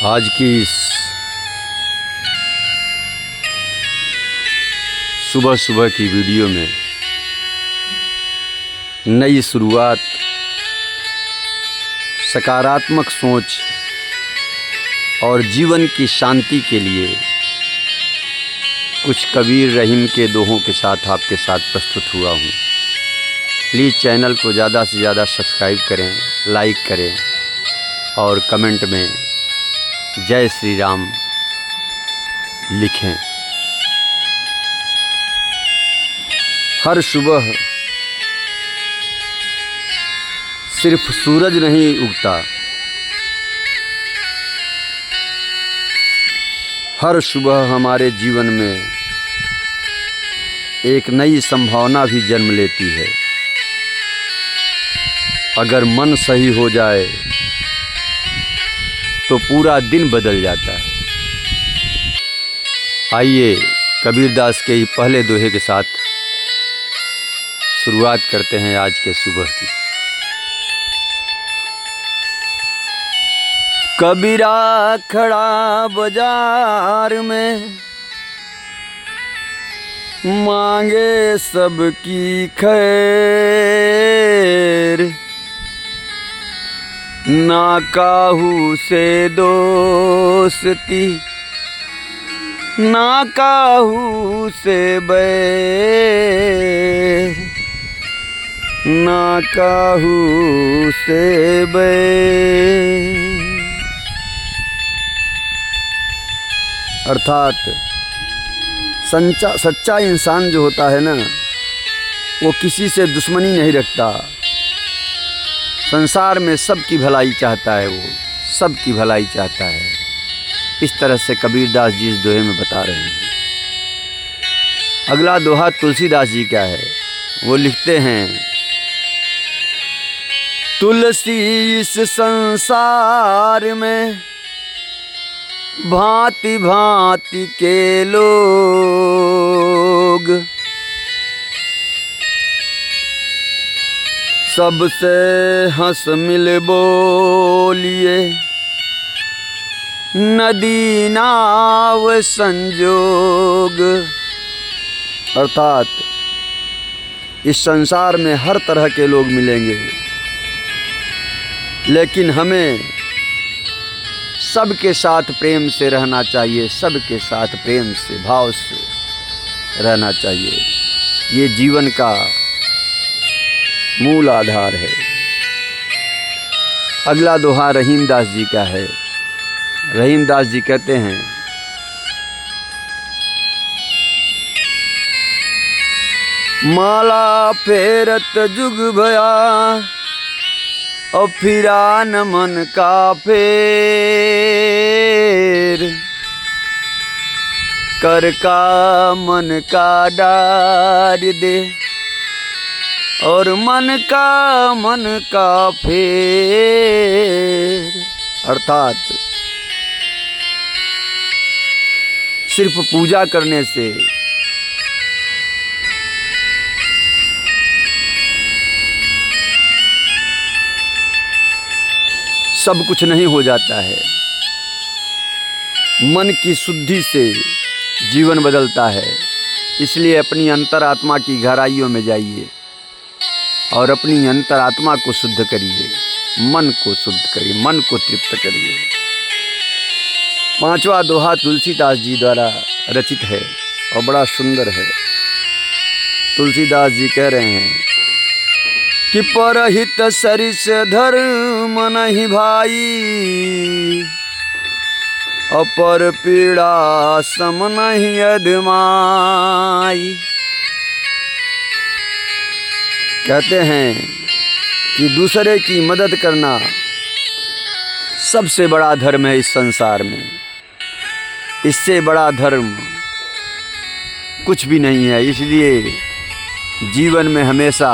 आज की इस सुबह सुबह की वीडियो में नई शुरुआत, सकारात्मक सोच और जीवन की शांति के लिए कुछ कबीर रहीम के दोहों के साथ आपके साथ प्रस्तुत हुआ हूँ। प्लीज़ चैनल को ज़्यादा से ज़्यादा सब्सक्राइब करें, लाइक करें और कमेंट में जय श्री राम लिखें। हर सुबह सिर्फ सूरज नहीं उगता, हर सुबह हमारे जीवन में एक नई संभावना भी जन्म लेती है। अगर मन सही हो जाए तो पूरा दिन बदल जाता है। आइए कबीरदास के ही पहले दोहे के साथ शुरुआत करते हैं आज के सुबह की। कबीरा खड़ा बाजार में, मांगे सबकी खैर, ना काहू से दोस्ती, ना काहू से बैर, ना काहू से बैर। अर्थात सच्चा इंसान जो होता है ना, वो किसी से दुश्मनी नहीं रखता। संसार में सबकी भलाई चाहता है, वो सबकी भलाई चाहता है। इस तरह से कबीरदास जी इस दोहे में बता रहे हैं। अगला दोहा तुलसीदास जी का है। वो लिखते हैं, तुलसी इस संसार में भांति भांति के लोग, सबसे हंस मिल बोलिए, नदी नाव संजोग। अर्थात इस संसार में हर तरह के लोग मिलेंगे, लेकिन हमें सबके साथ प्रेम से रहना चाहिए, सबके साथ प्रेम से, भाव से रहना चाहिए। ये जीवन का मूल आधार है। अगला दोहा रहीमदास जी का है। रहीमदास जी कहते हैं, माला फेरत जुग भया, और फिरा न मन का फेर, कर का मन का डार दे, और मन का फेर। अर्थात सिर्फ पूजा करने से सब कुछ नहीं हो जाता है। मन की शुद्धि से जीवन बदलता है। इसलिए अपनी अंतरात्मा की गहराइयों में जाइए और अपनी अंतरात्मा को शुद्ध करिए, मन को शुद्ध करिए, मन को तृप्त करिए। पांचवा दोहा तुलसीदास जी द्वारा रचित है और बड़ा सुंदर है। तुलसीदास जी कह रहे हैं कि परहित सरिस धर्म नहीं भाई, अपर पीड़ा सम नहीं अधमाई। कहते हैं कि दूसरे की मदद करना सबसे बड़ा धर्म है इस संसार में। इससे बड़ा धर्म कुछ भी नहीं है। इसलिए जीवन में हमेशा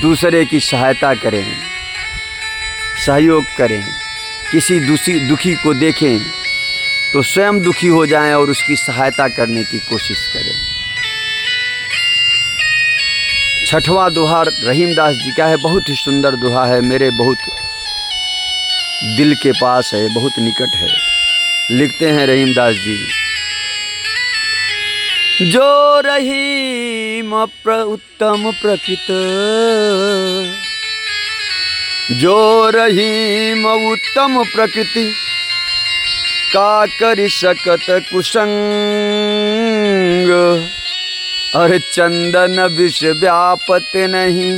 दूसरे की सहायता करें, सहयोग करें। किसी दुखी को देखें तो स्वयं दुखी हो जाएं और उसकी सहायता करने की कोशिश करें। छठवां दोहा रहीमदास जी का है। बहुत ही सुंदर दोहा है, मेरे बहुत दिल के पास है, बहुत निकट है। लिखते हैं रहीमदास जी, जो रहीम उत्तम प्रकृत, जो रहीम उत्तम प्रकृति का कर सकत कुसंग, और चंदन विष व्यापत नहीं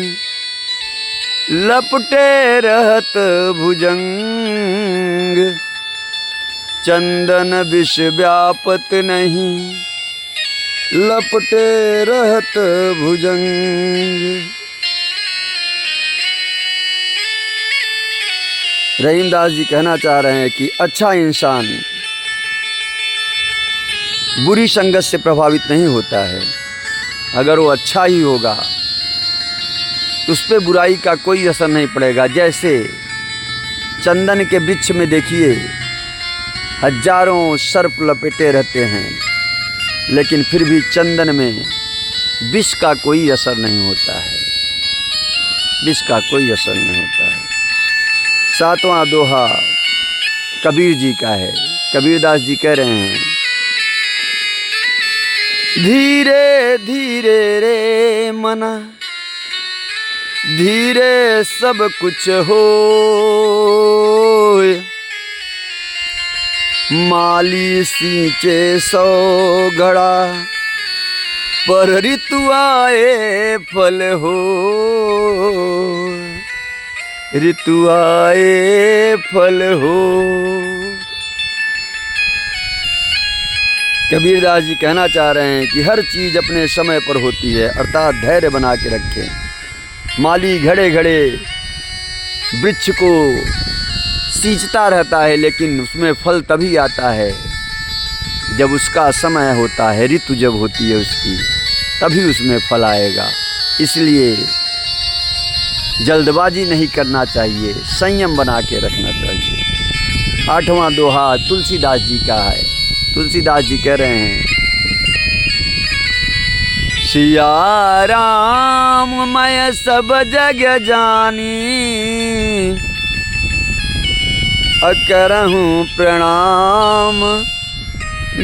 लपटे रहत भुजंग, चंदन विष व्यापत नहीं लपटे रहत भुजंग। रहीमदास जी कहना चाह रहे हैं कि अच्छा इंसान बुरी संगत से प्रभावित नहीं होता है। अगर वो अच्छा ही होगा उस पर बुराई का कोई असर नहीं पड़ेगा। जैसे चंदन के वृक्ष में देखिए हजारों सर्प लपेटे रहते हैं, लेकिन फिर भी चंदन में विष का कोई असर नहीं होता है, विष का कोई असर नहीं होता है। 7वां दोहा कबीर जी का है। कबीरदास जी कह रहे हैं, धीरे धीरे रे मना धीरे सब कुछ हो, माली सींचे 100 घड़ा पर ऋतु आए फल हो, ऋतु आए फल हो। कबीरदास जी कहना चाह रहे हैं कि हर चीज़ अपने समय पर होती है, अर्थात धैर्य बना के रखें। माली घड़े घड़े वृक्ष को सींचता रहता है, लेकिन उसमें फल तभी आता है जब उसका समय होता है, ऋतु जब होती है उसकी, तभी उसमें फल आएगा। इसलिए जल्दबाजी नहीं करना चाहिए, संयम बना के रखना चाहिए। 8वां दोहा तुलसीदास जी का है। तुलसीदास जी कह रहे हैं, सिया राम मैं सब जग जानी, करहूँ प्रणाम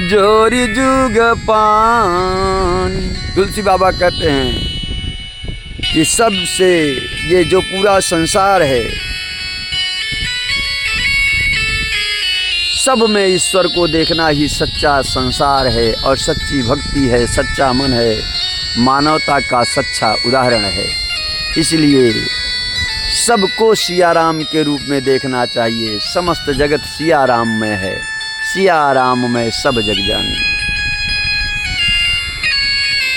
जोरी जुग पानी। तुलसी बाबा कहते हैं कि सबसे ये जो पूरा संसार है, सब में ईश्वर को देखना ही सच्चा संसार है और सच्ची भक्ति है, सच्चा मन है, मानवता का सच्चा उदाहरण है। इसलिए सबको सिया राम के रूप में देखना चाहिए। समस्त जगत सिया राम में है, सिया राम में सब जग जानी।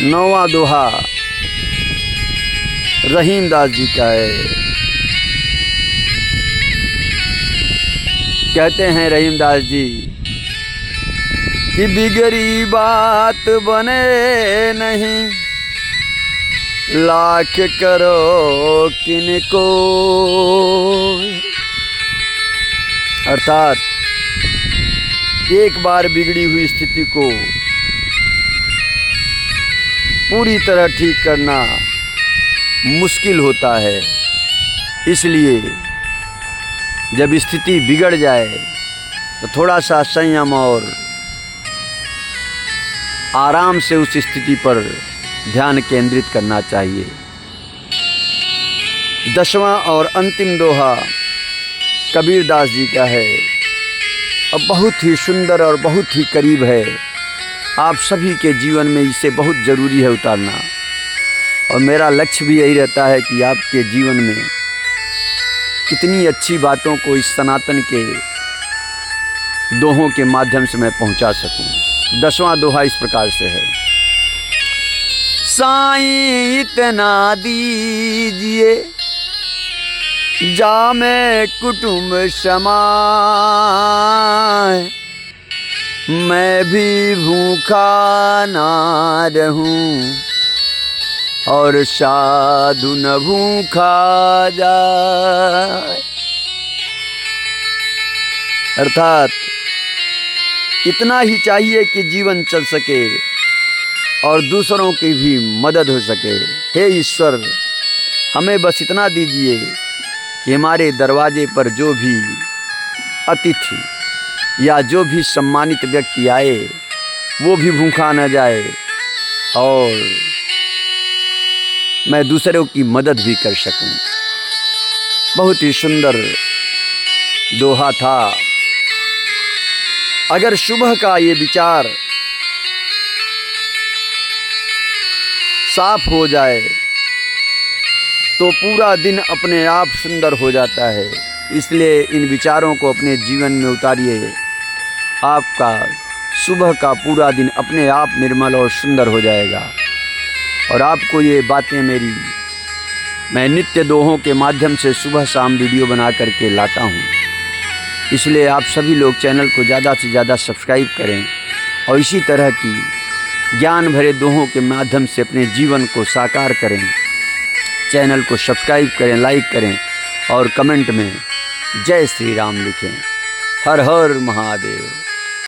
9वां दोहा रहीमदास जी का है। कहते हैं रहीमदास जी कि बिगड़ी बात बने नहीं, लाख करो किनको। अर्थात एक बार बिगड़ी हुई स्थिति को पूरी तरह ठीक करना मुश्किल होता है। इसलिए जब स्थिति बिगड़ जाए तो थोड़ा सा संयम और आराम से उस स्थिति पर ध्यान केंद्रित करना चाहिए। 10वां और अंतिम दोहा कबीरदास जी का है और बहुत ही सुंदर और बहुत ही करीब है। आप सभी के जीवन में इसे बहुत ज़रूरी है उतारना, और मेरा लक्ष्य भी यही रहता है कि आपके जीवन में कितनी अच्छी बातों को इस सनातन के दोहों के माध्यम से मैं पहुंचा सकूं। 10वां दोहा इस प्रकार से है, साईं इतना दीजिए जामे कुटुंब समाए, मैं भी भूखा ना रहूं और साधु न भूखा जाए। अर्थात इतना ही चाहिए कि जीवन चल सके और दूसरों की भी मदद हो सके। हे ईश्वर, हमें बस इतना दीजिए कि हमारे दरवाजे पर जो भी अतिथि या जो भी सम्मानित व्यक्ति आए वो भी भूखा न जाए और मैं दूसरों की मदद भी कर सकूं। बहुत ही सुंदर दोहा था। अगर सुबह का ये विचार साफ हो जाए तो पूरा दिन अपने आप सुंदर हो जाता है। इसलिए इन विचारों को अपने जीवन में उतारिए। आपका सुबह का पूरा दिन अपने आप निर्मल और सुंदर हो जाएगा। और आपको ये बातें मैं नित्य दोहों के माध्यम से सुबह शाम वीडियो बना करके लाता हूँ। इसलिए आप सभी लोग चैनल को ज़्यादा से ज़्यादा सब्सक्राइब करें और इसी तरह की ज्ञान भरे दोहों के माध्यम से अपने जीवन को साकार करें। चैनल को सब्सक्राइब करें, लाइक करें और कमेंट में जय श्री राम लिखें। हर हर महादेव।